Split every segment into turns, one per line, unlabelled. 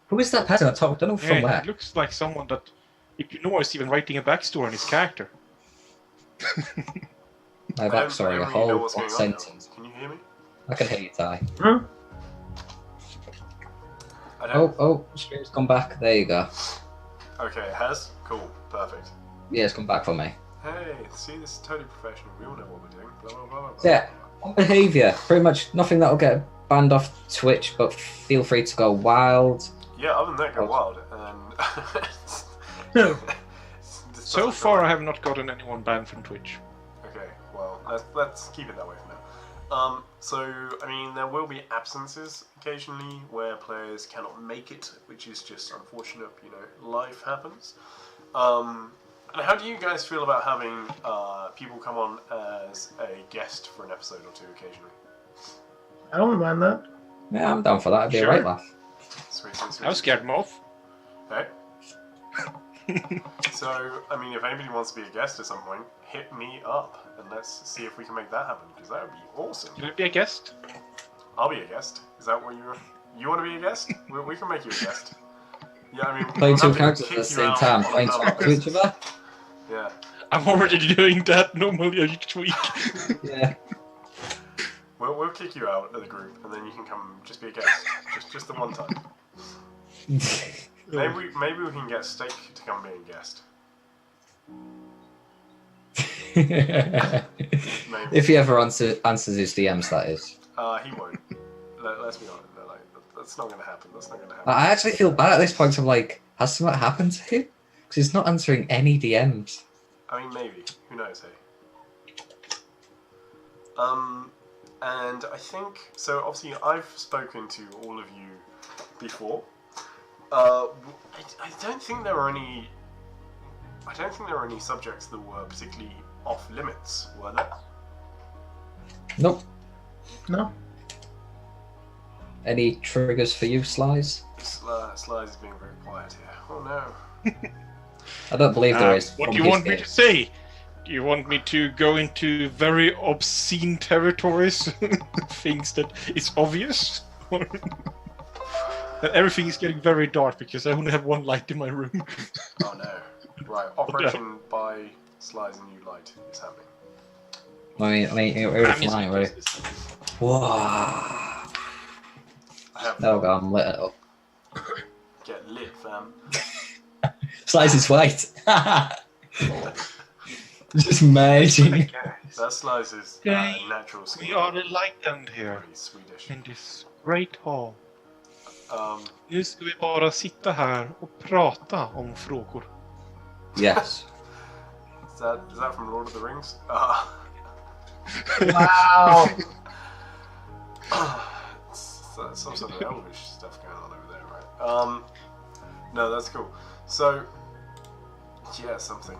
Who is that person at top? I don't know from
Yeah,
where.
he looks like someone that, if you know, is even writing a backstory on his character.
My
I
backstory,
don't
a
really know
whole
what's going on now.
sentence.
Can you hear me?
I can hear you, Ty.
Hmm?
I don't...
Oh, stream's gone back. There you go.
Okay, it has? Cool, perfect.
Yeah, it's come back for me.
Hey, see, this is totally professional. We all know what we're doing. Blah, blah, blah, blah,
Yeah.
blah.
On behaviour, pretty much nothing that'll get banned off Twitch, but feel free to go wild.
Yeah, other than that, go
Oh.
wild. And
So far, I have not gotten anyone banned from Twitch.
Okay, well, let's keep it that way for now. So, I mean, there will be absences occasionally where players cannot make it, which is just unfortunate, you know, life happens. And how do you guys feel about having people come on as a guest for an episode or two occasionally?
I don't mind that.
Yeah, I'm down for that. It'd be
Sure.
a right laugh.
Sweet, sweet, sweet.
I was scared him off.
Okay. So, I mean, if anybody wants to be a guest at some point, hit me up and let's see if we can make that happen, because that would be awesome.
Can I be a guest?
I'll be a guest. Is that what you want to be a guest? We can make you a guest. Yeah, I mean,
Playing
we'll
two
have to
characters at
kick
the
you
same
out
time,
on
playing
another
talk to each
basis.
other.
Yeah.
I'm already doing that normally each week.
Yeah.
We'll kick you out of the group, and then you can come just be a guest, just the one time. Maybe we can get Steak to come be a guest. Maybe.
If he ever answers his DMs, that is.
He won't. Let's be honest. No, like, that's not going to happen. That's not going to happen.
I actually feel bad at this point. I'm like, has something happened to him? Because he's not answering any DMs.
I mean, maybe. Who knows, hey? And I think... So, obviously, I've spoken to all of you before. I don't think there were any... I don't think there were any subjects that were particularly off limits, were there?
Nope.
No.
Any triggers for you, Slice?
Slides is being very quiet here. Oh no.
I don't believe there is.
What
from
do you
his
want me
game.
to say? Do you want me to go into very obscene territories? Things that is obvious? And everything is getting very dark because I only have one light in my room.
Oh no. Right, Operation by Slides and New Light is happening.
I mean, we're flying, right? Whoa.
I have
Oh god, I'm lit it up.
get lit, fam.
Slice is white. Just merging.
That Slides is
Okay.
natural skin.
We are enlightened here
Very Swedish.
in this great hall.
Um,
Nu ska vi bara sitta här och prata om frågor.
Yes.
is that from Lord of the Rings?
Wow.
Some sort of elvish stuff going on over there, right? No, that's cool. So, yeah, something.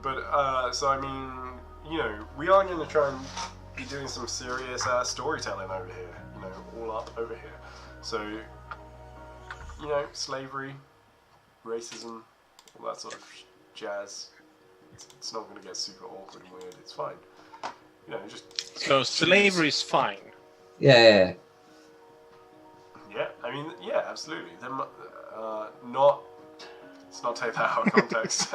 But, so I mean, you know, we are going to try and be doing some serious storytelling over here. You know, all up over here. So, you know, slavery, racism, all that sort of jazz. It's not going to get super awkward and weird. It's fine. You know, just
So slavery is fine.
Yeah.
yeah. I mean, yeah, absolutely. Then, not. Let's not take that out of context.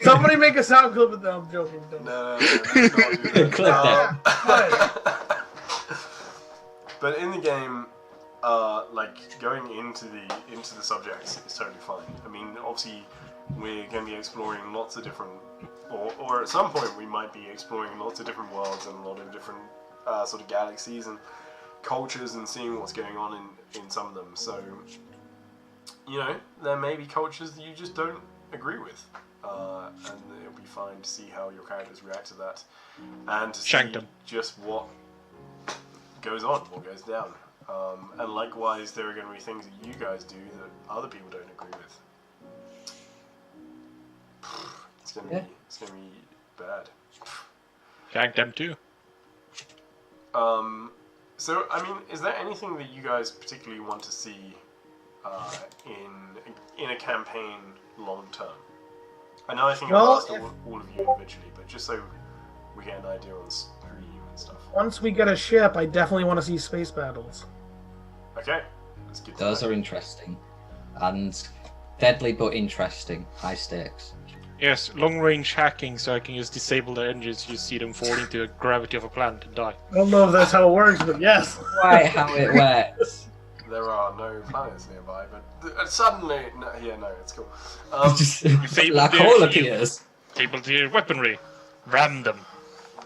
Somebody make a sound clip of that. I'm joking. Don't.
No, let's not do that.
Clip that.
But in the game, like going into the subjects is totally fine. I mean, obviously, we're going to be exploring lots of different, or at some point we might be exploring lots of different worlds and a lot of different sort of galaxies and cultures and seeing what's going on in some of them. So, you know, there may be cultures that you just don't agree with, and it'll be fine to see how your characters react to that, and to
Shank
see
them.
just what goes on, what goes down. And likewise, there are going to be things that you guys do that other people don't agree with. It's going to be bad.
Shank them too.
So, I mean, is there anything that you guys particularly want to see in a campaign long term? I know I think
Well,
I've asked all of you individually, but just so we get an idea on stream and stuff.
Once we get a ship, I definitely want to see space battles.
Okay, that's good.
Those are interesting. And deadly but interesting. High stakes.
Yes, long-range hacking, so I can just disable their engines. You see them fall into the gravity of a planet and die.
I don't know if that's how it works, but yes.
Quite how it works.
There are no planets nearby, but suddenly, no, it's cool.
Just
Disable
black
their
hole
shield.
appears.
Disable their weaponry. Ram them.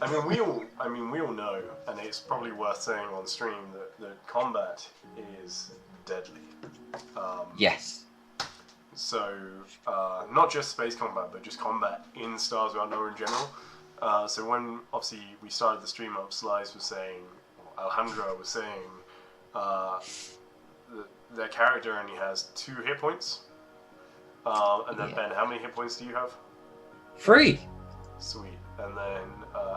I mean, we all know, and it's probably worth saying on stream that combat is deadly.
Yes.
So, not just space combat, but just combat in Stars Without Number in general. So when, obviously, we started the stream up, Slice was saying, Alejandro was saying, their character only has 2 hit points. And then Ben, how many hit points do you have?
3.
Sweet. And then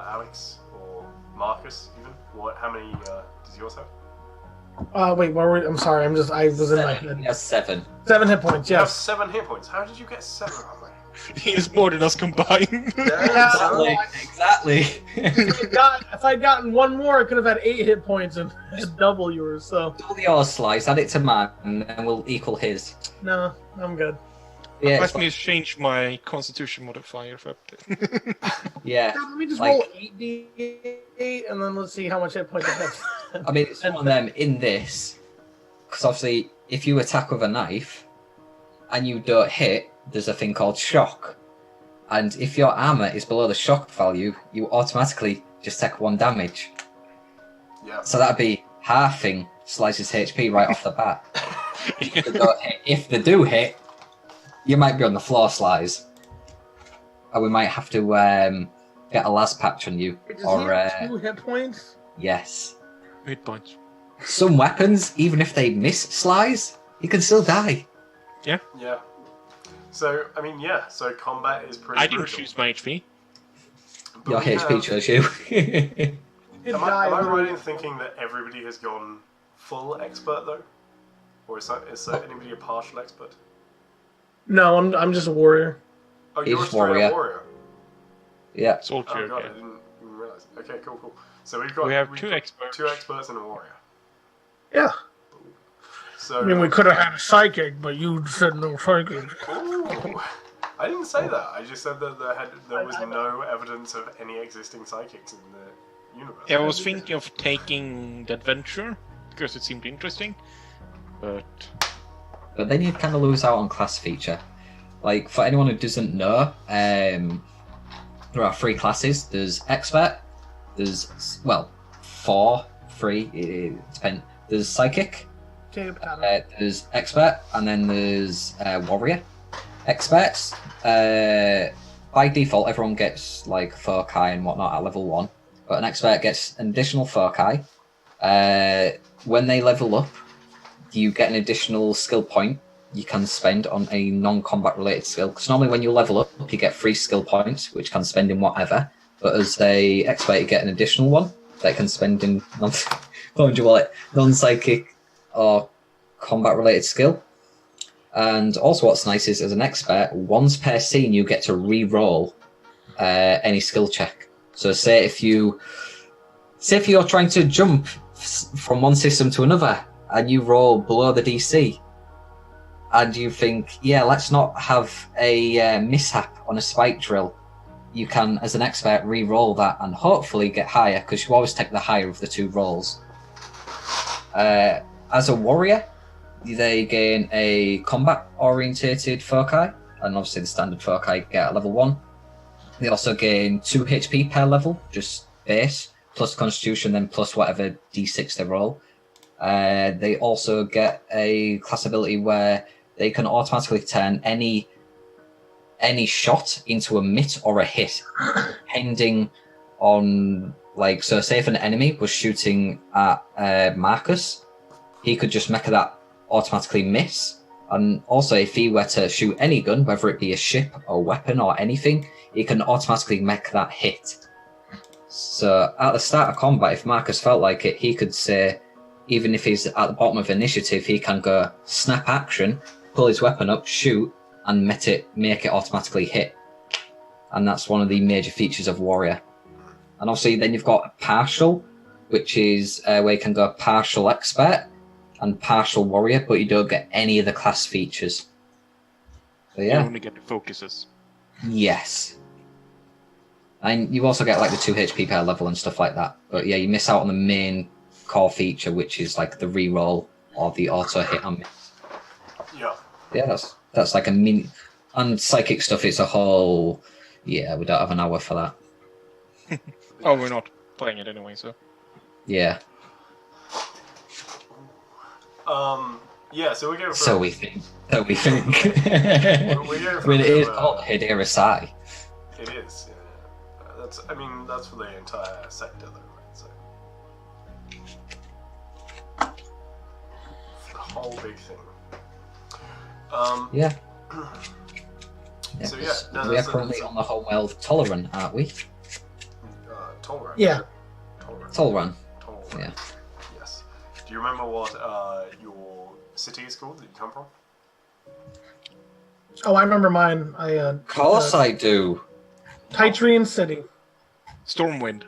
Alex, or Marcus, even? How many does yours have?
Wait, what were we? I'm sorry, I was in my head.
Yes, 7.
7 hit points,
You have
yes.
7 hit points. How did you get 7?
He's more than us combined.
Exactly. Exactly.
If I'd gotten 1 more, I could have had 8 hit points and double yours, so.
Double yours, Slice. Add it to mine, and then we'll equal his.
No, I'm good.
Yeah,
Let
it's
me change my Constitution modifier for update.
yeah.
Let me just
Like-
roll 8d8 and then let's see how much hit points I have.
I mean, it's one of them in this, because obviously, if you attack with a knife and you don't hit, there's a thing called shock. And if your armor is below the shock value, you automatically just take 1 damage.
Yeah.
So that'd be halving Slice's HP right off the bat. If they do hit, you might be on the floor, Slice. Or we might have to get a las patch on you.
Does he
Or
have 2 hit points?
yes.
8 points.
Some weapons, even if they miss Slice, you can still die.
Yeah. So, I mean, so combat is pretty
I didn't
brutal.
choose my HP.
But
Your
we
HP
have-
chose you.
Am I right in thinking that everybody has gone full expert, though? Or is anybody a partial expert?
No, I'm just a warrior.
Oh,
He's
you're a straight
warrior.
up warrior.
Yeah.
Soldier,
Oh god,
okay.
I didn't even realize. Okay, cool. So we've
We have
got
2 experts.
2 experts and a warrior.
Yeah.
So
I mean, we could have had a psychic, but you said no psychic.
Ooh. I didn't say that. I just said that there was no evidence of any existing psychics in the universe.
Yeah, I was thinking of taking the adventure, because it seemed interesting. But
But then you'd kind of lose out on class feature. Like, for anyone who doesn't know, there are 3 classes. There's expert, there's, 4, 3, it depends. There's psychic, there's expert, and then there's warrior. Experts, by default, everyone gets like foci and whatnot at level 1, but an expert gets an additional foci. When they level up, you get an additional skill point you can spend on a non-combat related skill. Because normally when you level up, you get 3 skill points, which can spend in whatever. But as a expert, you get an additional one that can spend in non-psychic or combat related skill. And also what's nice is, as an expert, once per scene, you get to re-roll any skill check. So say if you're trying to jump from one system to another, and you roll below the DC, and you think, yeah, let's not have a mishap on a spike drill, you can, as an expert, re-roll that and hopefully get higher, because you always take the higher of the 2 rolls. As a warrior, they gain a combat-orientated foci, and obviously the standard foci get at level 1. They also gain 2 HP per level, just base, plus constitution, then plus whatever d6 they roll. They also get a class ability where they can automatically turn any shot into a miss or a hit, depending on, like, so say if an enemy was shooting at Marcus, he could just make that automatically miss. And also if he were to shoot any gun, whether it be a ship or weapon or anything, he can automatically make that hit. So at the start of combat, if Marcus felt like it, he could say, even if he's at the bottom of initiative, he can go snap action, pull his weapon up, shoot, and make it automatically hit. And that's one of the major features of warrior. And obviously then you've got partial, which is where you can go partial expert, and partial warrior, but you don't get any of the class features. But
You
yeah,
only get the focuses.
yes. And you also get like the 2 HP per level and stuff like that. But yeah, you miss out on the main core feature, which is like the reroll or the auto hit and miss.
Yeah.
Yeah, that's like a mini. And psychic stuff, it's a whole. Yeah, we don't have an hour for that.
Oh, we're not playing it anyway, so.
Yeah.
Yeah, so we go for...
So we think. So we think.
We go
I
for
mean,
a
it
bit
is
of a-
called Hadeera Sai.
It is, yeah. That's for the entire sector, though, right? So... The whole big thing.
Yeah.
So yeah,
'cause
no,
we are
that's
currently on the homeworld Tolerant, aren't we?
Tolerant.
Yeah.
Tolerant.
Tolerant.
Yeah.
Yes. Do you remember what your city is called that you come from?
Oh, I remember mine.
Of course I do.
Titrian City.
Stormwind.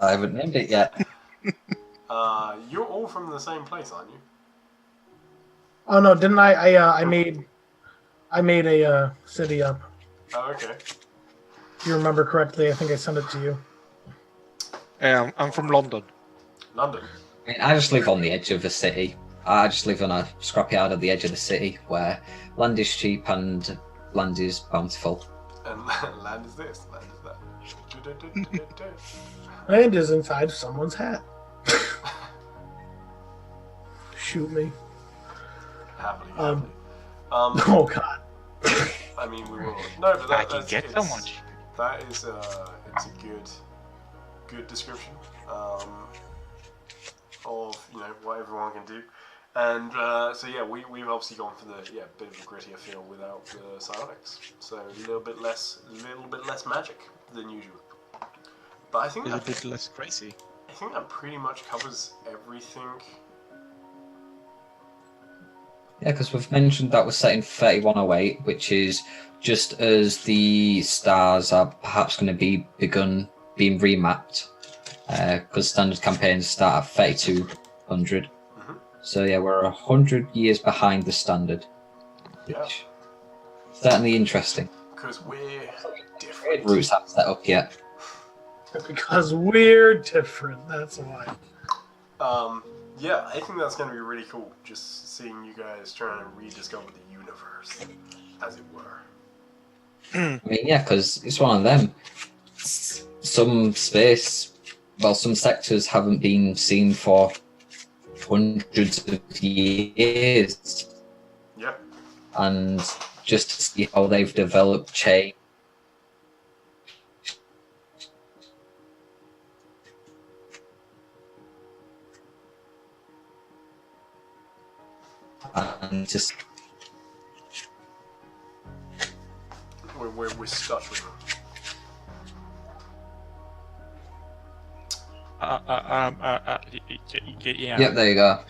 I haven't named it yet.
You're all from the same place, aren't you?
Oh no, didn't I? I made a city up.
Oh, okay.
If you remember correctly, I think I sent it to you.
I'm from London.
London.
I mean, I just live on the edge of the city. I just live on a scrapyard at the edge of the city where land is cheap and land is bountiful.
And land is this, land is that.
And is inside someone's hat. Shoot me.
Happily,
Um,
happily.
Oh god.
I mean, we will. No, but
I can get so
it's-
much.
That is, it's a good description of what everyone can do, and so yeah, we've obviously gone for the bit of a grittier feel without the psionics, so a little bit less magic than usual. But I think
It's a bit less crazy.
that pretty much covers everything.
Yeah, because we've mentioned that we're set in 3108, which is just as the stars are perhaps going to be being remapped, because standard campaigns start at 3200. So yeah, we're 100 years behind the standard.
Yeah,
Which certainly interesting.
because we're
Trade
different.
routes haven't set up yet.
Because we're different, that's why.
Yeah, I think that's going to be really cool, just seeing you guys trying to rediscover the universe, as it were.
I mean, yeah, because it's one of them. Some sectors haven't been seen for hundreds of years,
Yep.
and just to see how they've developed change. And just
We're stuttering.
Yeah.
yep, there you go.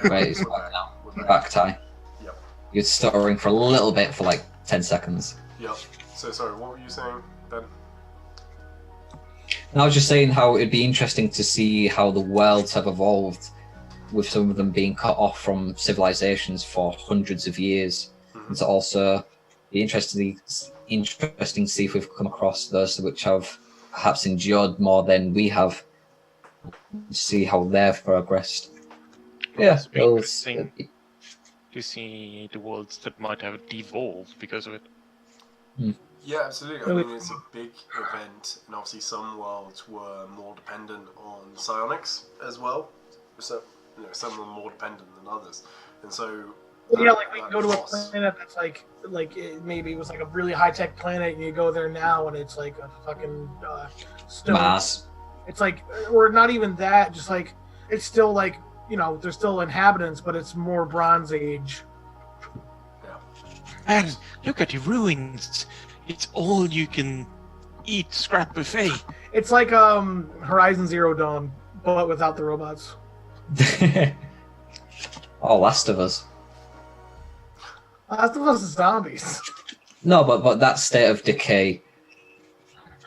Right, it's back now.
We're
Back tie.
Yep.
You're stuttering for a little bit for like 10 seconds.
Yep. So sorry, what were you saying, Ben?
And I was just saying how it'd be interesting to see how the worlds have evolved, with some of them being cut off from civilizations for hundreds of years. And to also be interesting to see if we've come across those which have perhaps endured more than we have. See how they've progressed. Yeah,
It's interesting to see the worlds that might have devolved because of it.
Yeah, absolutely. I mean, it's a big event, and obviously some worlds were more dependent on psionics as well. So, some were more dependent than others, and so.
Yeah, like we can go to a
loss.
planet that's maybe it was like a really high tech planet, and you go there now, and it's like a fucking stone.
Mars.
It's like, or not even that, just like it's still like there's still inhabitants, but it's more Bronze Age.
And look at the ruins. It's all you can eat scrap buffet.
It's like Horizon Zero Dawn, but without the robots.
Oh, Last of Us.
Last of Us is zombies.
No, but that state of decay.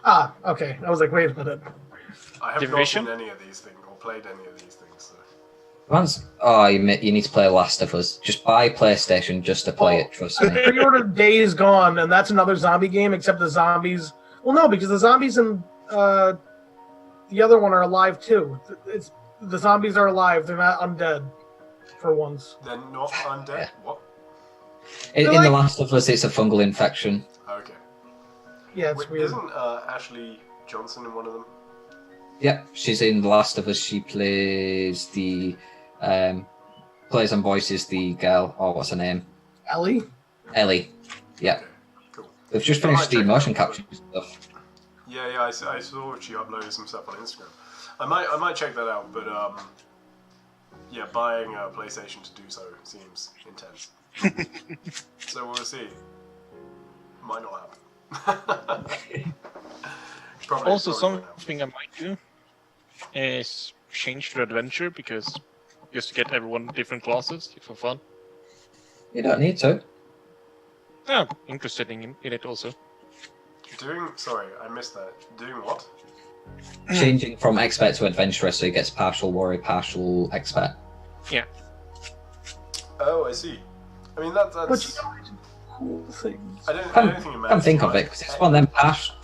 Ah, okay. I was like, wait a minute.
I have
Division?
not seen any of these things or not played any of these things. So.
You need to play Last of Us. Just buy PlayStation just to play it. Trust me.
Pre-ordered Days Gone, and that's another zombie game. Except the zombies. Well, no, because the zombies in the other one are alive too. The zombies are alive. They're not undead. For once.
They're not undead.
Yeah.
What?
In The Last of Us, it's a fungal infection.
Okay.
Yeah, it's weird.
Isn't Ashley Johnson in one of them?
Yep, she's in The Last of Us. She plays the plays and voices the girl. Oh, what's her name?
Ellie.
Ellie. Yeah.
Okay, cool.
We've just finished the motion capture stuff.
Yeah, I saw she uploaded some stuff on Instagram. I might check that out, but yeah, buying a PlayStation to do so seems intense. So we'll see. Might not happen.
Also,
probably won't happen.
something I might do is change to adventure because just to get everyone different classes for fun.
You don't need to.
Yeah, interested in it also.
Sorry, I missed that. Doing what?
Changing from expert to adventurer, so he gets partial warrior, partial expert.
Yeah.
Oh, I see. I mean that's.
But you know, it's cool things.
I don't think it matters.
Can't think of it because it's one of them partial.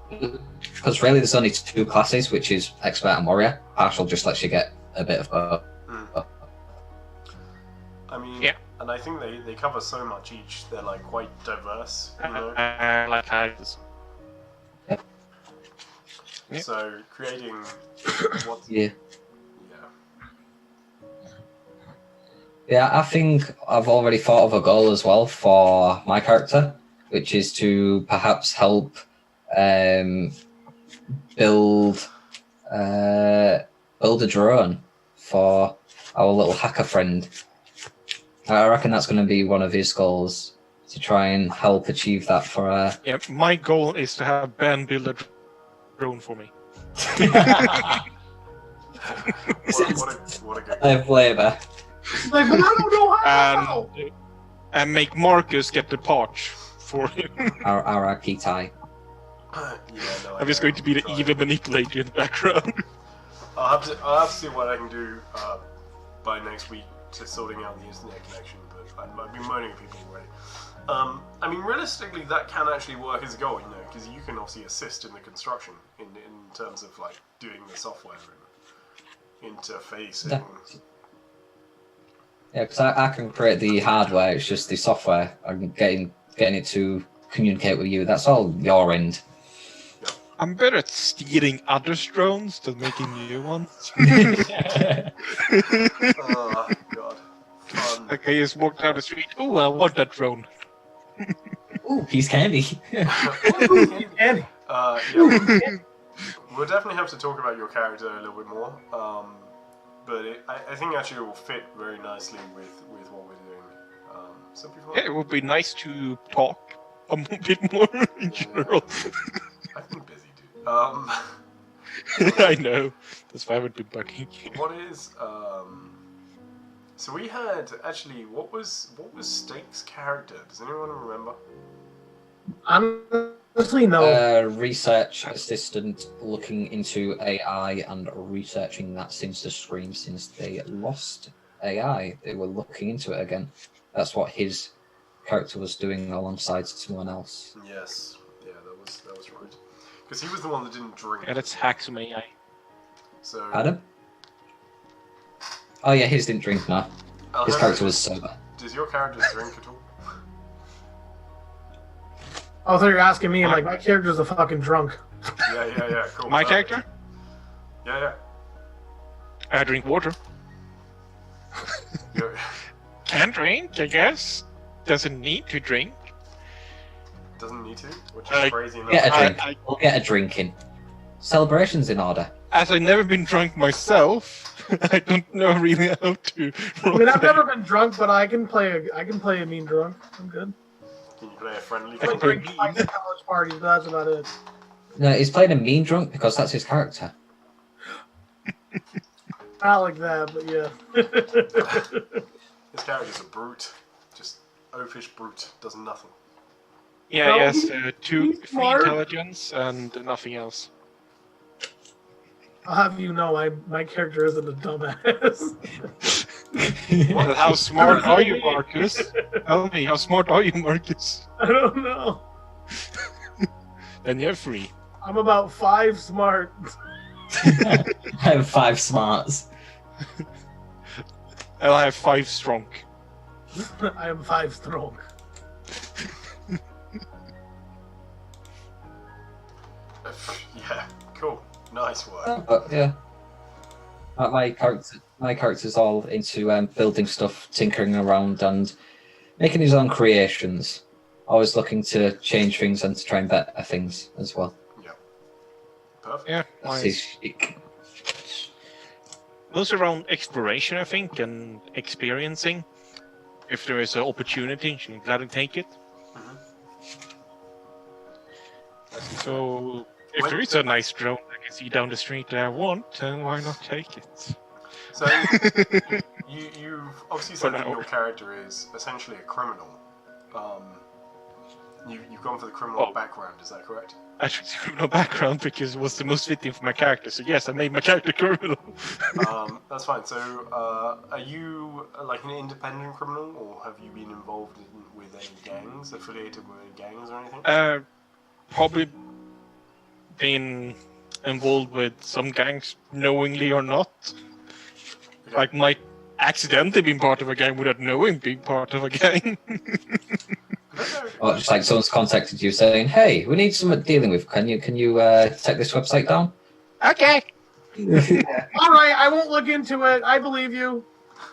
Because really, there's only two classes, which is expert and warrior. Partial just lets you get a bit of both.
I mean,
Yeah.
and I think they cover so much each. They're like quite diverse, you know.
Like characters. Yeah.
So creating what?
Yeah.
Yeah.
Yeah, I think I've already thought of a goal as well for my character, which is to perhaps help build a drone for our little hacker friend. I reckon that's going to be one of his goals, to try and help achieve that for
Yeah, my goal is to have Ben build a drone for me.
What a good.
slave labour.
Like, but I don't know how.
And make Marcus get the parts for him.
Our Kitai.
Yeah, no.
I'm just going to be the evil manipulator in the background.
I'll have to see what I can do by next week to sorting out the internet connection. But I've been moaning at people already. I mean, realistically, that can actually work as a goal, you know, because you can obviously assist in the construction in terms of like doing the software and interfacing.
Yeah, because I can create the hardware. It's just the software. I'm getting it to communicate with you. That's all your end.
I'm better at stealing other drones than making new ones.
Oh god, fun.
Like I just walked down the street. Oh, I want that drone.
Ooh, he's candy.
Andy.
Yeah, we'll definitely have to talk about your character a little bit more. But I think actually it will fit very nicely with what we're doing. So before
Yeah, it would be nice to talk a bit more in general.
I've been busy, dude.
I know. That's why I haven't been bugging you.
What is So we had actually what was Steak's character? Does anyone remember?
Honestly, no.
Research assistant looking into AI and researching that since the stream, since they lost AI. They were looking into it again. That's what his character was doing alongside someone else.
Yes. Yeah, that was right. Because he was the one that didn't drink.
Yeah, let's hack some AI.
So
Adam? Oh yeah, his didn't drink, no. His character was sober.
Does your character drink at all?
I thought you were asking me. I'm like, my character's a fucking drunk.
Yeah, cool.
My character?
Yeah.
I drink water.
You're-
Can drink, I guess. Doesn't need to drink.
Doesn't need to, which is crazy enough.
Get a drink.
I-
We'll get a drink in. Celebration's in order.
As I've never been drunk myself, I don't know really how to.
I mean, I've never been drunk, but I can play a mean drunk. I'm good.
Can you play a friendly
I
I
can
game?
play
drink like at college parties, but that's about it.
No, he's playing a mean drunk because that's his character.
Not like that, but yeah.
This character's a brute. Just oafish brute. Does nothing.
Yeah,
No,
yes,
he's
three
smart.
intelligence and nothing else.
I'll have you know, my character isn't a dumbass.
Well, how smart are you, Marcus? Tell me, how smart are you, Marcus?
I don't know.
Then you're free.
I'm about 5 smart.
I have 5 smarts.
And I have 5 strong.
I am 5 strong.
Yeah, cool. Nice work.
But yeah, my character's all into building stuff, tinkering around, and making his own creations. Always looking to change things and to try and better things as well.
Yeah. Perfect.
Yeah,
That's his shtick.
Most around exploration, I think, and experiencing. If there is an opportunity, you can gladly take it. So, if there is a nice drone I can see down the street that I want, then why not take it?
So, you've obviously said that your character is essentially a criminal. You've gone for the criminal background, is that correct?
I chose criminal background because it was the most fitting for my character, so yes, I made my character criminal.
That's fine. So, are you like an independent criminal, or have you been involved with any gangs, affiliated with any gangs or anything?
Probably been involved with some gangs, knowingly or not.
Okay.
Like, might accidentally been part of a gang without knowing being part of a gang.
Or just like someone's contacted you saying, "Hey, we need someone dealing with. Can you take this website down?"
Okay.
All right, I won't look into it. I believe you.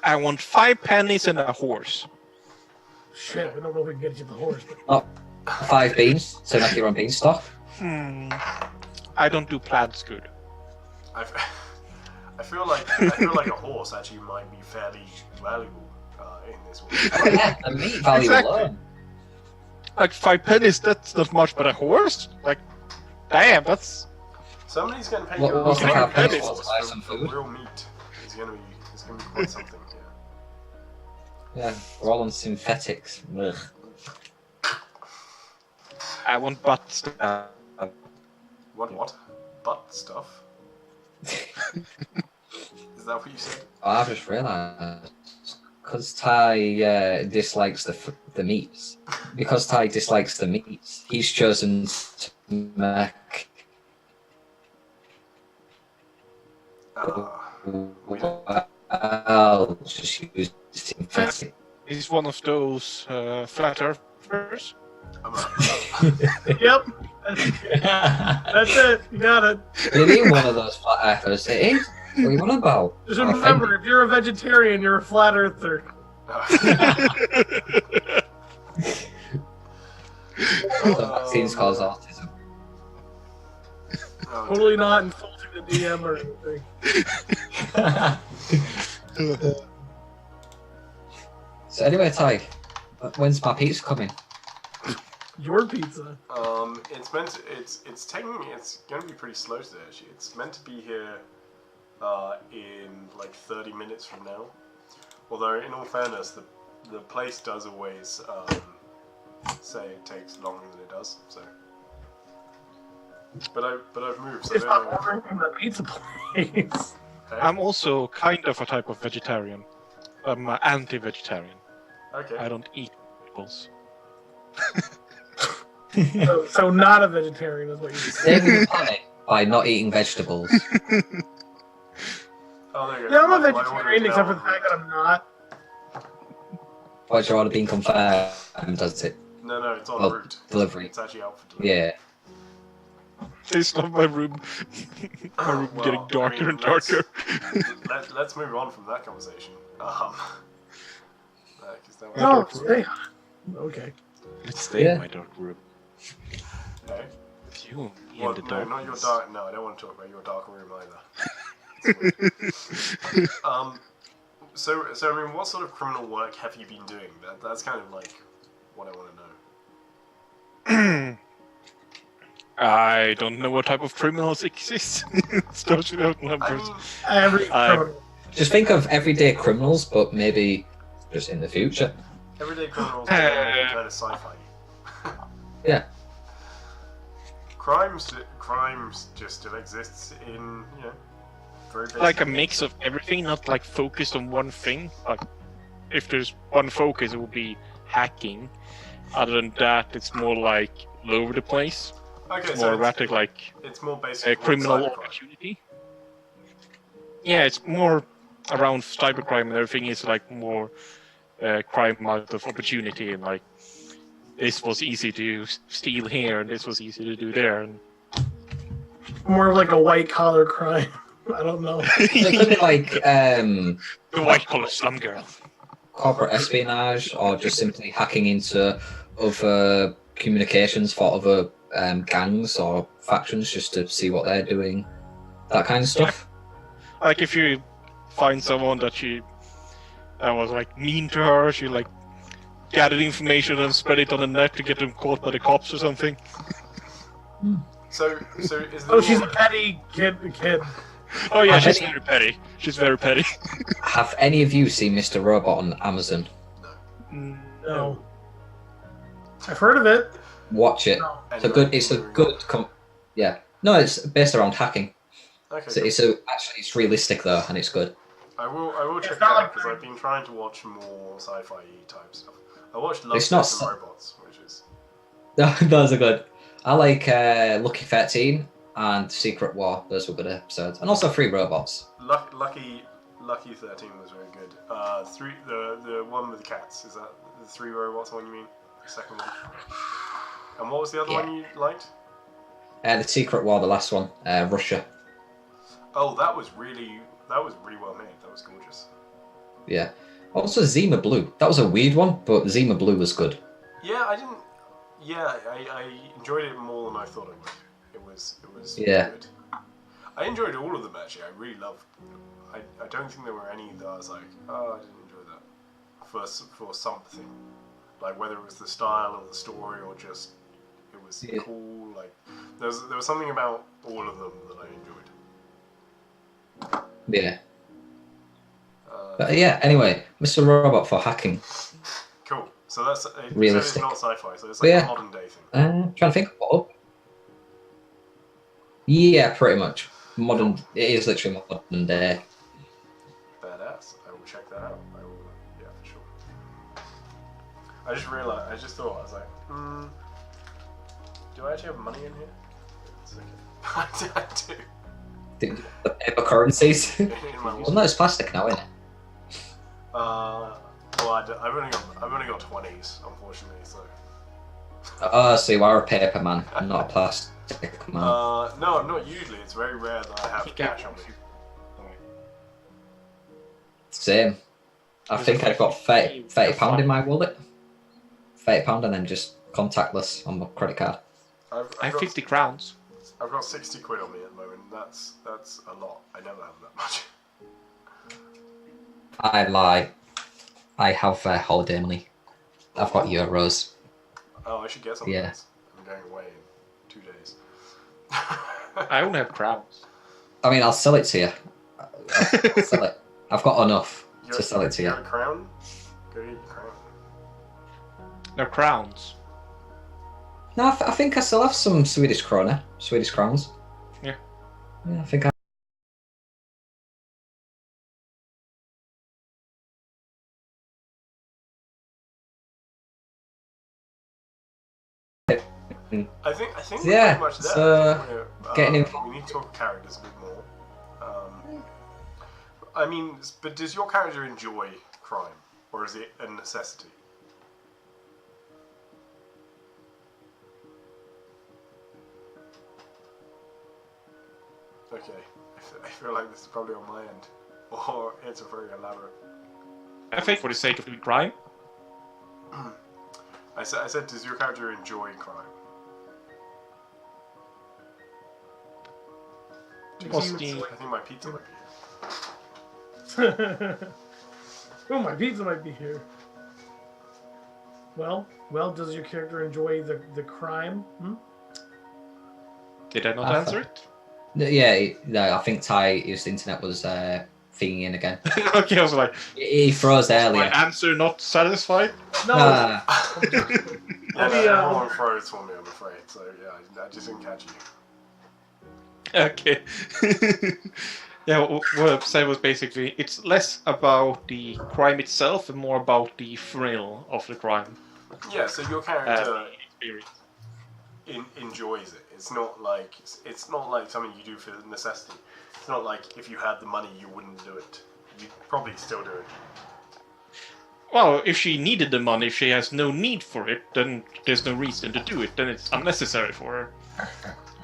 I want 5 pennies and a horse.
Shit, I don't know if we can get you the horse. But...
5 beans, so make your own beanstalk.
I don't do plaids good.
I feel like a horse actually might be fairly valuable in this world.
Yeah, the meat value
Exactly.
alone.
Like 5 pennies, that's not much, but a horse? Like, damn, that's...
Somebody's going to pay
What-
you
what's
the
a
cap
lot
price
to buy some
for
food?
real meat. It's going to be quite something. Yeah.
Yeah, we're all on synthetics. Ugh.
I want butt stuff.
What? Butt stuff? Is that what you said?
Oh, I've just realised because Ty dislikes the meats. Because Ty dislikes the meats, he's chosen to make. Well, just use synthetic.
He's one of those flat earthers.
I'm a,
Yep. That's it. You got it.
It ain't one of those flat earthers. It is. What are you on about?
Just remember, if you're a vegetarian, you're a flat earther.
The vaccines cause autism.
Totally not insulting the DM or anything.
So anyway, Ty, when's my pizza coming?
Your pizza.
it's meant to, it's going to be pretty slow today actually. It's meant to be here in like 30 minutes from now. Although in all fairness, the place does always say it takes longer than it does. So, but I've moved. So I
It's
don't
not
know.
ordering from the pizza place.
Okay.
I'm also kind of a type of vegetarian. I'm anti-vegetarian.
Okay.
I don't eat vegetables.
So not a vegetarian is what you say.
Saving the planet by not eating vegetables.
Oh, there you go.
Yeah, I'm a
My order
vegetarian
is
except
now
for the fact that I'm not.
What's your order been confirmed? Does it?
No, it's en
Oh,
route.
delivery.
It's actually out for delivery.
Yeah.
It's not my room. My room
Well,
getting darker
I mean,
and darker.
Let's move on from that conversation. 'Cause that was-
No, stay hot. Okay.
Let's stay
Yeah.
in my dark room.
Okay.
With you in
Well,
the
no,
dark.
not your dark. No, I don't want to talk about your dark room either. It's weird. So I mean, what sort of criminal work have you been doing? That's kind of like what I want to know.
I don't know what type of criminals exist. Starts without
I
numbers.
mean,
Every criminal.
Just think of everyday criminals, but maybe just in the future.
everyday criminals are kind of sci-fi.
Yeah.
Crime still exists in very basic.
like a mix of everything, not like focused on one thing. Like, if there's one focus, it would be hacking. Other than that, it's more like all over the place.
Okay,
It's
so
more erratic, like
it's more basic.
a
towards
criminal
cybercrime.
opportunity. Yeah, it's more around cybercrime, and everything is like more crime out of opportunity, and like this was easy to steal here, and this was easy to do there, and
More of like a white collar crime. I don't know.
It could be like
the white collar slum girl.
corporate espionage, or just simply hacking into other communications for other gangs or factions just to see what they're doing. That kind of stuff.
Like if you find someone that was like mean to her, she like gathered information and spread it on the net to get them caught by the cops or something.
So is the
Oh, she's a petty kid.
Oh yeah,
Have
she's
any-
very petty. She's very petty.
Have any of you seen Mr. Robot on Amazon?
No. I've heard of it.
Watch it.
No.
It's a good. It's a good. Yeah. No, it's based around hacking.
Okay.
So actually it's realistic though, and it's good.
I will check
It's
that
not
out
like-
because I've been trying to watch more sci-fi type stuff. I watched Love,
It's not
Sex and
sci-
Robots, which is
Those are good. I like Lucky 13 and Secret War. Those were good episodes, and also Free Robots.
Lucky 13 was very good. The one with the cats, is that the 3 robots one you mean? The second one. And what was the other
Yeah.
one you liked?
The Secret War, the last one, Russia.
Oh, that was really well made. That was gorgeous.
Yeah. Also Zima Blue. That was a weird one, but Zima Blue was good.
Yeah, I enjoyed it more than I thought I would. It was
Yeah.
good. I enjoyed all of them actually. I really loved. I don't think there were any that I was like, oh, I didn't enjoy that. For something, like whether it was the style or the story or just it was
Yeah.
cool. Like there was something about all of them that I enjoyed.
Yeah. But yeah, anyway, Mr. Robot for hacking.
Cool. So that's
Realistic.
So it's not sci-fi. So it's
But
like
yeah.
a modern day thing.
Trying to think. What? Yeah, pretty much. Modern. It is literally modern day.
Badass. I will check that out. I will. Yeah, for sure. I just realized. I just thought. I was like, do I actually have money in here? It's okay. I do.
The paper currencies.
In my
Well,
wallet.
no, it's plastic now, isn't it?
Well, I've only got 20s, unfortunately. So.
Oh, so you are a paper man, not a plastic man.
No, not usually. It's very rare that I have cash on me.
Same. I think I've got £30 in my wallet. £30 and then just contactless on my credit card.
I
I've
have
got,
50 crowns.
I've got 60 quid on me at the moment. That's a lot. I never have that much.
I lie. I have holiday money. I've got euros.
Oh, I should get some
Yeah.
of those. I'm going away in 2 days.
I only have crowns.
I mean, I'll sell it to you. I'll sell it. I've got enough to sell it to you.
You got a crown? Go get your crown.
They're crowns.
No, I think I still have some Swedish krona, Swedish crowns.
Yeah.
Yeah, I think I.
I think
Yeah,
we're pretty much there.
so,
I think we're,
getting involved.
We need to talk characters a bit more. I mean, but does your character enjoy crime, or is it a necessity? Okay, I feel like this is probably on my end, or it's a very elaborate.
I think for the sake of doing crime.
I said, does your character enjoy crime?
What's
I
the-
think my pizza might be
Oh, my pizza might be here. Well, does your character enjoy the crime?
Did I not answer it?
Yeah, no, I think his internet was thinging in again.
Okay, I was like,
He froze
my
earlier.
answer not satisfied?
No.
Nah.
Yeah,
I'll
no,
be,
everyone froze for me, I'm afraid. So yeah, I just didn't catch you.
Okay. Yeah, what I said was basically it's less about the crime itself and more about the thrill of the crime.
Yeah, so your character
Experience.
enjoys it. It's not like something you do for necessity. It's not like if you had the money you wouldn't do it. You'd probably still do it.
Well, if she needed the money, if she has no need for it, then there's no reason to do it. Then it's unnecessary for her.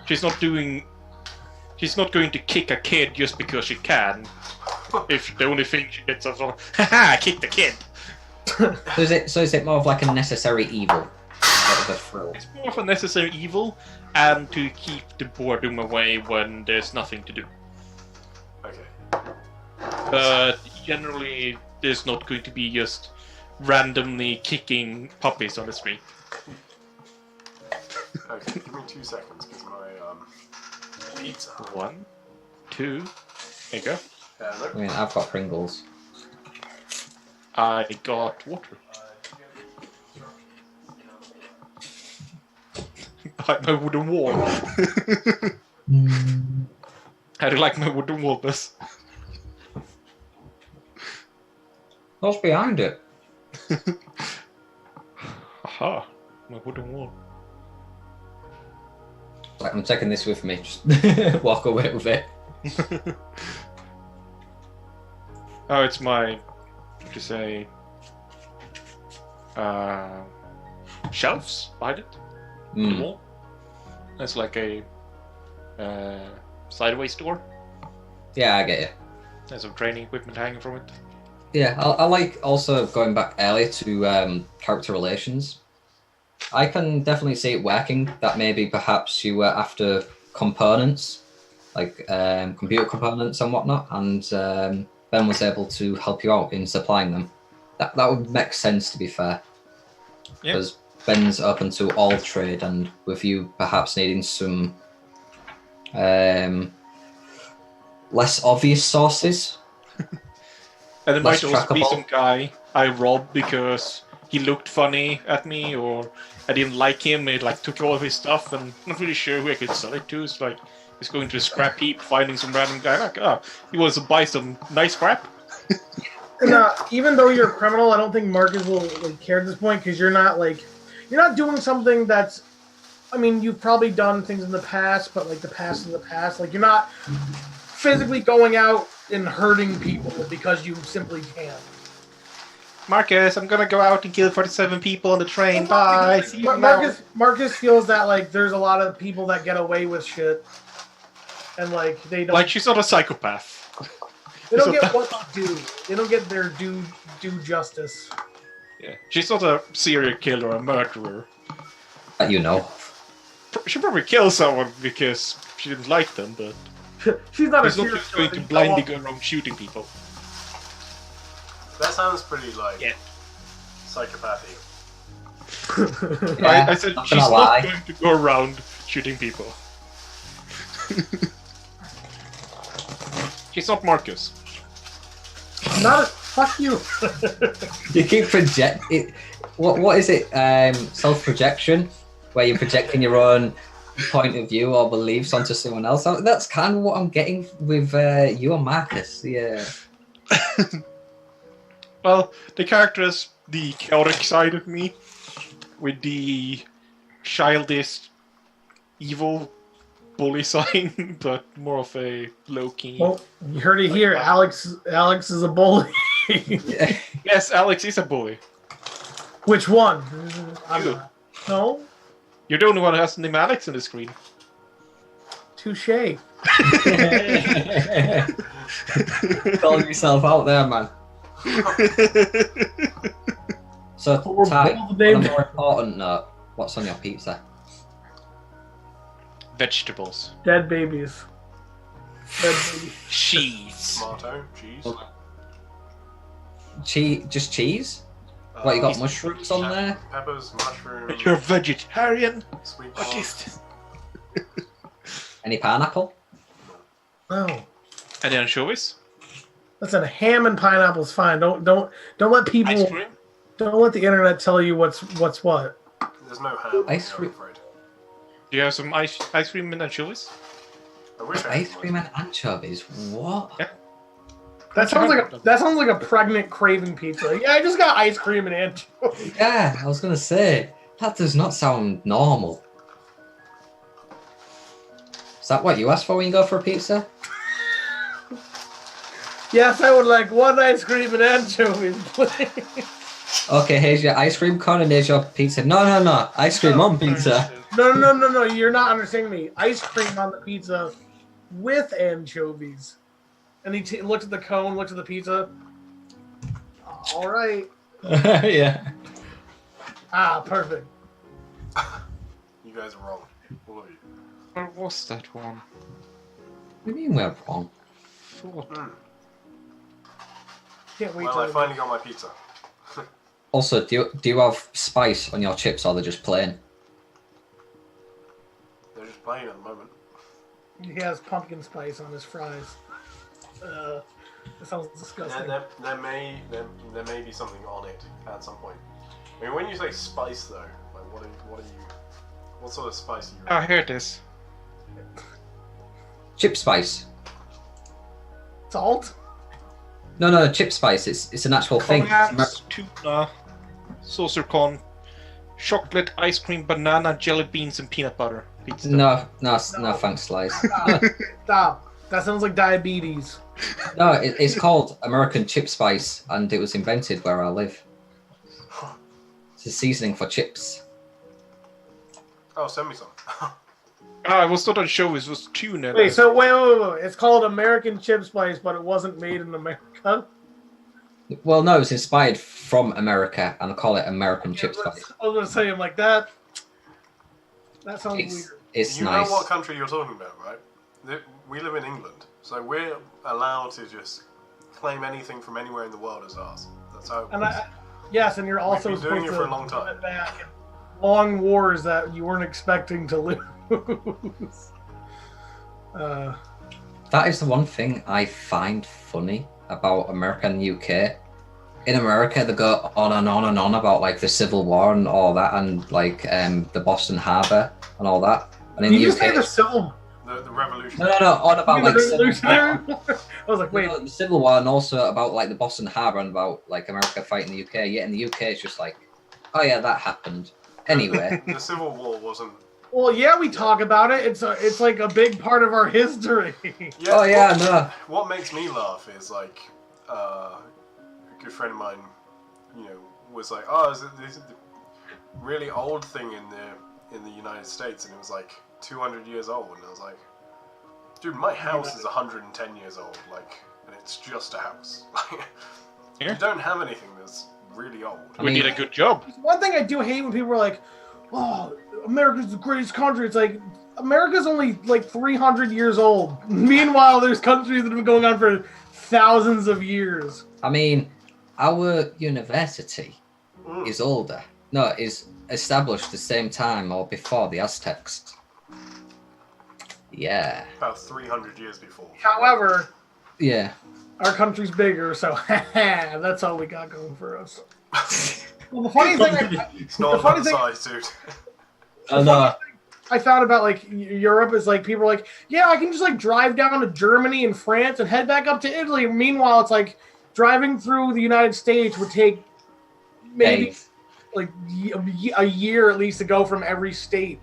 She's not going to kick a kid just because she can. If the only thing she gets is haha, kick the kid.
So is it more of like a necessary evil instead of a thrill?
It's more of a necessary evil, and to keep the boredom away when there's nothing to do.
Okay.
But generally, there's not going to be just randomly kicking puppies on the street.
Okay, give me 2 seconds because my pizza.
1, 2, there you go.
I mean, I've got Pringles.
I got water. Like my wooden wall. How do you like my wooden wall, Bess?
What's behind it?
Aha, my wooden wall.
Like, I'm taking this with me. Just walk away with it.
Oh, it's my, what to say, shelves behind it. The wall. That's like a sideways door.
Yeah, I get you.
There's some training equipment hanging from it.
Yeah, I like also going back earlier to character relations. I can definitely see it working. That maybe perhaps you were after components, like computer components and whatnot, and Ben was able to help you out in supplying them. That would make sense, to be fair.
Yeah.
Because Ben's open to all trade, and with you perhaps needing some less obvious sources.
And there
Less
might also be
trackable.
some guy I robbed because he looked funny at me, or I didn't like him. It like took all of his stuff, and I'm not really sure who I could sell it to. It's like he's going to a scrap heap, finding some random guy. Like, he wants to buy some nice scrap.
And even though you're a criminal, I don't think Marcus will care at this point because you're not doing something that's. I mean, you've probably done things in the past, but like the past is the past. Like you're not physically going out and hurting people because you simply can.
Marcus, I'm gonna go out and kill 47 people on the train. Bye. See you tomorrow.
Marcus feels that like there's a lot of people that get away with shit, and like they don't.
Like she's not a psychopath.
They don't get what they do. They don't get their due justice.
Yeah, she's not a serial killer or a murderer.
You know.
She probably killed someone because she didn't like them, but
She's not
she's
a
not
serial
just going to
killer.
blindly go around shooting people.
That sounds pretty
Yeah.
psychopathy.
Yeah,
I said
not
she's
gonna
not
lie.
going to go around shooting people. She's not Marcus.
Not a fuck you.
You keep project it. What is it? Self-projection, where you're projecting your own point of view or beliefs onto someone else. That's kind of what I'm getting with you and Marcus. Yeah.
Well, the character is the chaotic side of me, with the childish, evil bully side, but more of a low-key.
Well, you heard it here. Alex is a bully.
Yes, Alex is a bully.
Which one? I'm
You.
not. No.
You're the only one who has the name Alex on the screen.
Touche.
Calling yourself out there, man. So,
Or
Ty,
bold
on
name.
a more important note, what's on your pizza?
Vegetables.
Dead babies. Dead babies.
Cheese.
Tomato, cheese.
Just cheese? What, you got
Cheese.
mushrooms on there?
Peppers, mushrooms,
You're a vegetarian?
sweet
What
corn.
is this?
Any pineapple?
No.
And anchovies?
Listen, ham and pineapple's fine. Don't let people.
Ice cream?
Don't let the internet tell you what's what.
There's no ham.
Ice
I'm
cream.
afraid.
Do you have some ice cream and anchovies?
I wish I had
Ice
some
cream and anchovies. What?
Yeah.
That sounds like a pregnant craving pizza. Yeah, I just got ice cream and anchovies.
Yeah, I was gonna say that does not sound normal. Is that what you ask for when you go for a pizza?
Yes, I would like one ice cream and anchovies, please.
Okay, here's your ice cream cone and here's your pizza. No. Ice cream on pizza.
No. You're not understanding me. Ice cream on the pizza with anchovies. And he looked at the cone, looked at the pizza. All right.
Yeah.
Ah, perfect.
You guys are wrong. All of you.
Where was that one?
What do you mean we're wrong?
Thought.
Can't wait
Well, I finally got my pizza.
Also, do you have spice on your chips or they're just plain?
They're just plain at the moment.
He has pumpkin spice on his fries. That sounds disgusting.
There may be something on it at some point. I mean, when you say spice though, like what sort of spice are you?
Ah, here it is.
Chip spice.
Salt?
No, chip spice. It's an actual thing.
Cognac, tuna, saucer corn, chocolate, ice cream, banana, jelly beans, and peanut butter. Pizza.
No, thanks, Slice.
Stop. That sounds like diabetes.
No, it's called American chip spice, and it was invented where I live. It's a seasoning for chips.
Oh, send me some.
Ah, it was not on show. It was tuna.
Wait. It's called American chip spice, but it wasn't made in America.
Well, no, it's inspired from America, and I call it American chip spice.
I was gonna say, I'm like that. That sounds weird.
It's
You
nice.
know what country you're talking about, right? We live in England, so we're allowed to just claim anything from anywhere in the world as ours. That's how it works.
Yes, and you're also
We've been doing
supposed
it for
to
a long time.
put it back in long wars that you weren't expecting to lose.
That is the one thing I find funny about America and the UK. In America, they go on and on and on about like the Civil War and all that, and like the Boston Harbor and all that. And in
Did
the
you
UK,
say the Civil?
The revolution.
no, on about like
Revolutionary War? I was like, wait.
the Civil War, and also about like the Boston Harbor and about like America fighting the UK. Yet in the UK, it's just like, oh yeah, that happened. Anyway,
The Civil War wasn't.
Well, yeah, we talk about it. It's like a big part of our history.
Yeah,
oh yeah, no.
What makes me laugh is like a good friend of mine, was like, "Oh, this is the really old thing in the United States," and it was like 200 years old, and I was like, "Dude, my house is 110 years old, like, and it's just a house.
Yeah.
You don't have anything that's really old."
We did a good job.
One thing I do hate when people are like, "Oh, America's the greatest country." It's like America's only like 300 years old. Meanwhile, there's countries that have been going on for thousands of years.
I mean, our university is older. No, is established the same time or before the Aztecs. Yeah.
About 300 years before.
However,
Yeah.
our country's bigger, so that's all we got going for us. Well, the funny thing,
It's not
The funny
about
thing-
size, dude.
I know.
I found about like Europe is like people are like, yeah, I can just like drive down to Germany and France and head back up to Italy. Meanwhile, it's like driving through the United States would take maybe
Hey,
like a year at least to go from every state.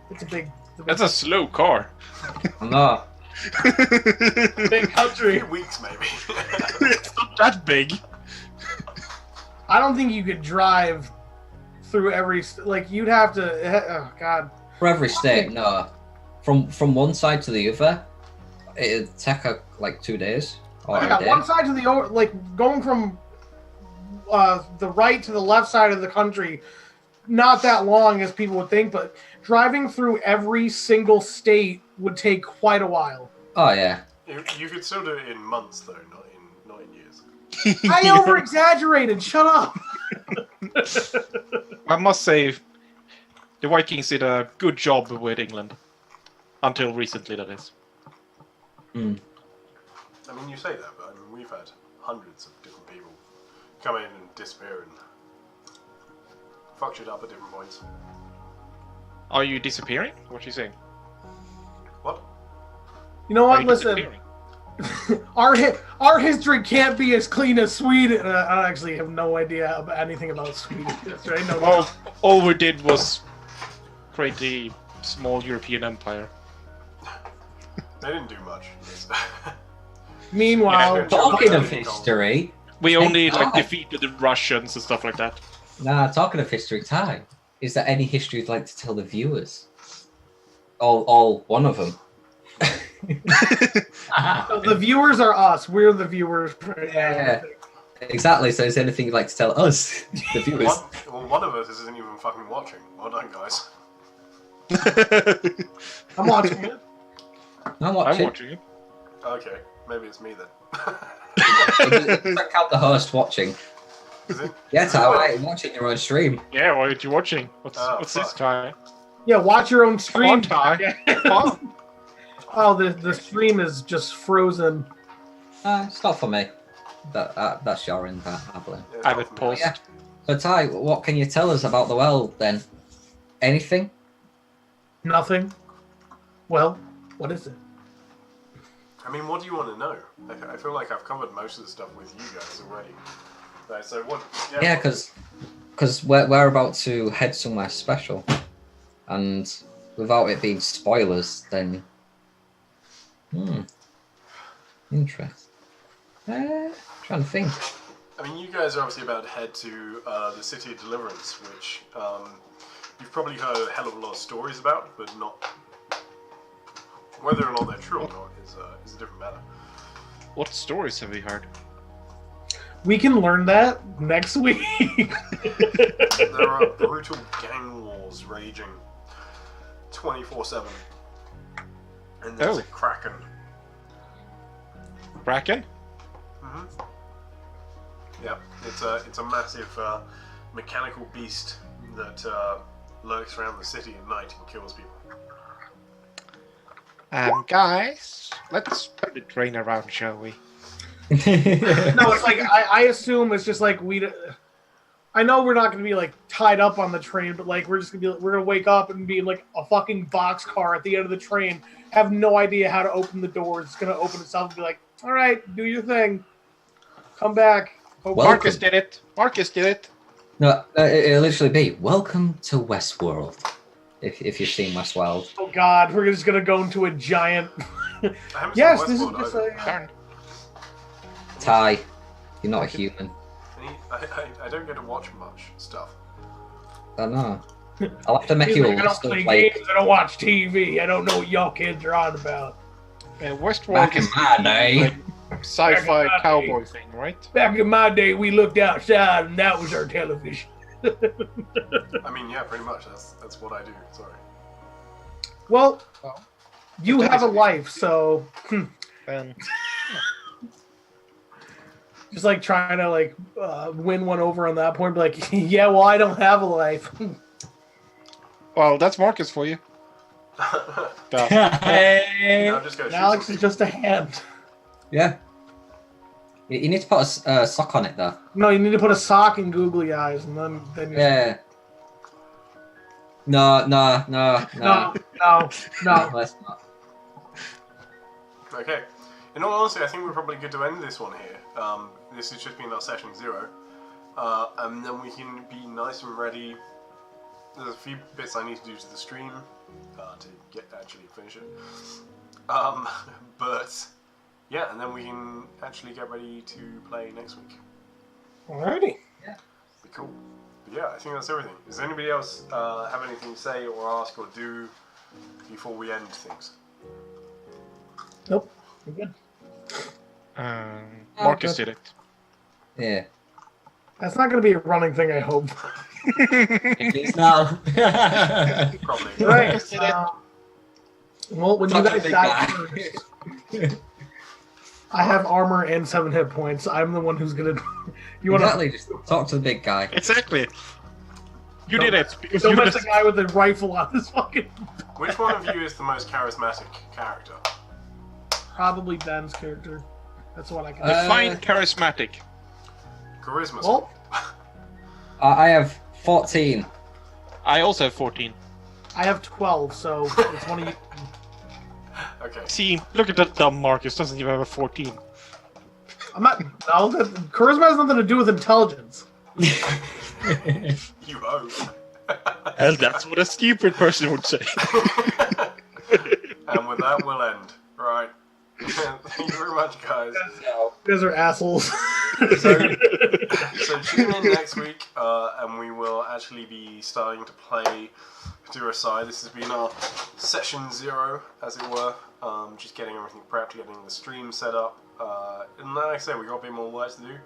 It's a big
That's a slow car.
I know.
big country.
3 weeks, maybe.
It's not that big.
I don't think you could drive through every like you'd have to. Oh God.
For every state, no. From one side to the other, it'd take like 2 days or a
Yeah,
day.
one side to the like going from the right to the left side of the country, not that long as people would think, but driving through every single state would take quite a while.
Oh yeah.
You could still do it in months, though, not in years.
I over exaggerated. Shut up.
I must say, the Vikings did a good job with England. Until recently, that is.
Mm.
I mean, you say that, but I mean, we've had hundreds of different people come in and disappear and fuck shit up at different points.
Are you disappearing? What are you saying?
What?
You know
Are
what?
you
Listen,
disappearing?
our history can't be as clean as Sweden. I actually have no idea about anything about Sweden. That's right. No,
Well, all we did was create a small European empire.
They didn't do much.
Meanwhile,
Yeah,
Talking of history,
We only
Hey,
like
Ty.
defeated the Russians and stuff like that.
talking of history, Ty, is there any history you'd like to tell the viewers? All one of them.
the viewers are us. We're the viewers.
Yeah. Exactly. So, is there anything you'd like to tell us, the viewers?
One of us isn't even fucking watching. Well done, guys.
I'm watching it.
I'm
I'm
watching.
watching it.
Okay, maybe it's me then.
It doesn't count the host watching.
Is it?
Yeah, Ty, I'm watching your own stream.
Yeah, what are you watching? What's this
fuck.
guy?
Yeah, watch your own
Come on,
stream.
Ty. Come on.
Oh, the stream is just frozen.
It's not for me. That's your end, Avalon.
Yeah, it's
I
not
would
for me.
pause.
Yeah. So, Ty, what can you tell us about the world then? Anything?
Nothing. Well, what is it?
I mean, what do you want to know? I feel like I've covered most of the stuff with you guys already. Right, so what?
Yeah, because we're about to head somewhere special, and without it being spoilers, then interest. Trying to think.
I mean, you guys are obviously about to head to the City of Deliverance, which you've probably heard a hell of a lot of stories about, but not whether or not they're true or not is a different matter.
What stories have we heard?
We can learn that next week.
There are brutal gang wars raging 24/7, and there's a kraken.
Bracken?
Yeah, it's a massive mechanical beast that lurks around the city at night and kills people.
Guys, let's put the train around, shall we?
No, it's like I assume it's just like I know we're not gonna be like tied up on the train, but like we're gonna wake up and be in like a fucking boxcar at the end of the train. Have no idea how to open the doors. It's gonna open itself and be like, "All right, do your thing. Come back."
Well,
Marcus did it. Marcus did it.
No, it'll literally be welcome to Westworld. If you've seen Westworld.
Oh God, we're just gonna go into a giant.
I haven't
Yes,
seen
this is
Westworld
just
either.
a.
Darn.
Ty, you're not a human.
I don't get to watch much stuff.
I know. I'll have to make
He's
you a
like, I don't
list of
play
like
games. I don't watch TV. I don't know what y'all kids are on about.
Westworld
back in
is
my day.
like sci-fi
Back in my
cowboy thing, right?
Back in my day, we looked outside and that was our television.
I mean, yeah, pretty much. That's what I do. Sorry.
Well,
Well,
you
that
have a
is-
life, so
And
just like trying to like win one over on that point. Be like, yeah, well, I don't have a life.
well, that's Marcus for you. Duh.
Hey.
Now just go shoot
Alex
some
is just a hand.
Yeah. You need to put a sock on it though.
No, you need to put a sock in googly eyes, and then you
Yeah. No.
no.
Let's not.
Okay. In all honesty, I think we're probably good to end this one here. This has just been our session 0. And then we can be nice and ready. There's a few bits I need to do to the stream to actually finish it. But yeah, and then we can actually get ready to play next week.
Alrighty.
Be cool. But yeah, I think that's everything. Does anybody else have anything to say or ask or do before we end things?
Nope. We're good.
Marcus did it.
Yeah.
That's not going to be a running thing, I hope.
It is now.
Probably.
Right. Well, when you
Such a
guys
big
die
guy.
first, I have armor and 7 hit points. I'm the one who's gonna. You want
Exactly. Just talk to the big guy.
Exactly. You
Don't-
did it. Because
Don't
you
let the guy with the rifle on his fucking.
Which one of you is the most charismatic character?
Probably Ben's character. That's what I can.
define charismatic.
Charisma.
Well,
I have 14.
I also have 14.
I have 12, so it's one of you.
Okay.
See, look at that dumb Marcus. Doesn't even have a 14.
I'm not. No, charisma has nothing to do with intelligence.
You hope.
And that's what a stupid person would say.
And with that, we'll end. Right. Thank you very much, guys.
You guys are assholes.
So tune in next week, and we will actually be starting to play Hadeera Sai. This has been our session 0, as it were. Just getting everything prepped, getting the stream set up. And like I said, we got a bit more work to do.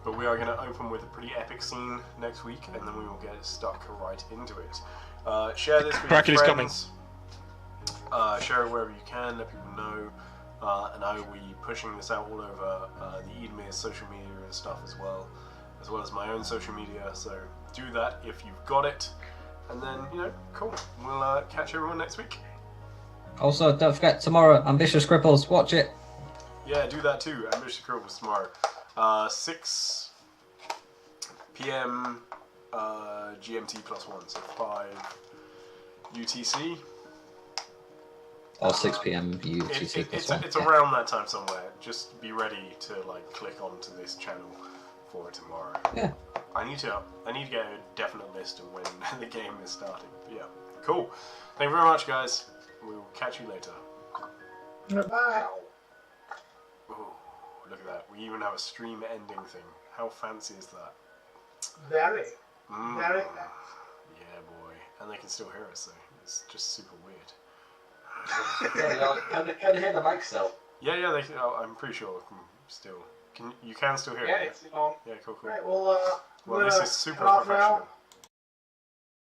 But we are going to open with a pretty epic scene next week, and then we will get stuck right into it. Share this with
Kraken
your
is
friends. Share it wherever you can, let people know. And I will be pushing this out all over the Edemir's social media and stuff as well as my own social media. So do that if you've got it. And then, cool. We'll catch everyone next week.
Also, don't forget, tomorrow, Ambitious Cripples, watch it.
Yeah, do that too. Ambitious Cripples tomorrow. 6 p.m. GMT +1, so 5 UTC.
Or 6 p.m. UTC
It's around that time somewhere. Just be ready to click onto this channel for tomorrow.
Yeah.
I need to get a definite list of when the game is starting. Yeah. Cool. Thank you very much, guys. We will catch you later.
Bye.
Ooh, look at that. We even have a stream ending thing. How fancy is that?
Very.
Very. Yeah, boy. And they can still hear us, though. It's just super weird.
Can they hear the mic still?
Yeah, they can, I'm pretty sure you can still hear it.
it's on.
Yeah, cool.
Right, well,
Well, this is super professional.